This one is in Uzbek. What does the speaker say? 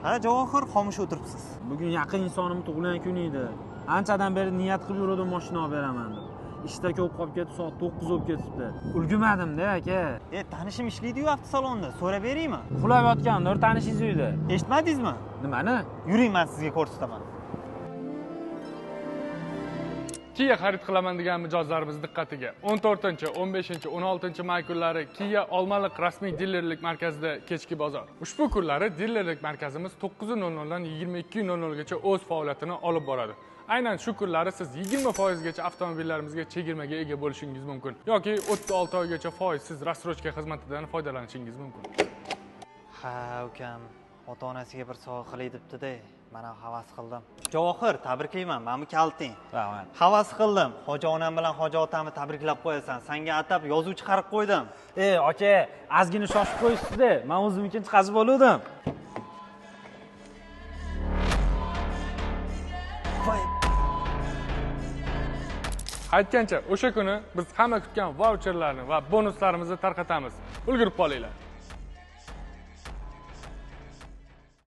Ha, Javohir, xomush o'tiribsiz. Bugun yaqin insonim tug'ilgan kun edi. Anchadan beri niyat qilib yurdim mashina olib beraman deb. Ishda ko'p qolib ketib, soat 9 bo'lib ketibdi. Ulgumadim-da, aka. Tanishim ishlaydi-yu avtosalonda. So'rab beraymi? Uxlab yotgan, nur tanishingiz uyda. Eshitmadingizmi? Nimani? Yuring, men sizga ko'rsataman. Kia xarid qilaman degan mijozlarimiz diqqatiga. 14-15-16 may kunlari Kia Olmaliq rasmiy dilerlik markazida kechki bozor. Ushbu kunlari dilerlik markazimiz 9:00 dan 22:00 gacha o'z faoliyatini olib boradi. Aynan shu kunlari siz 20% gacha avtomobillarimizga chegirmaga ega bo'lishingiz mumkin yoki 36 oygacha foizsiz rassrochka xizmatidan foydalanishingiz mumkin. Ha, ukam, ota-onasiga bir sovg'a qilay debdi-da, men ham havas qildim. Javohir, tabriklayman, mana bu kalting. Rahmat. Havas qildim. Hoji onam bilan hoji otamni tabriklab qo'yasan. Senga atab yozuv chiqarib qo'ydim. Aka, ozgina shoshib qo'yishdi-da. Men o'zimnikini chiqazib oldim. Aytgancha, o'sha kuni biz hamma kutgan vaucherlarni va bonuslarimizni tarqatamiz. Ulgurib qolinglar.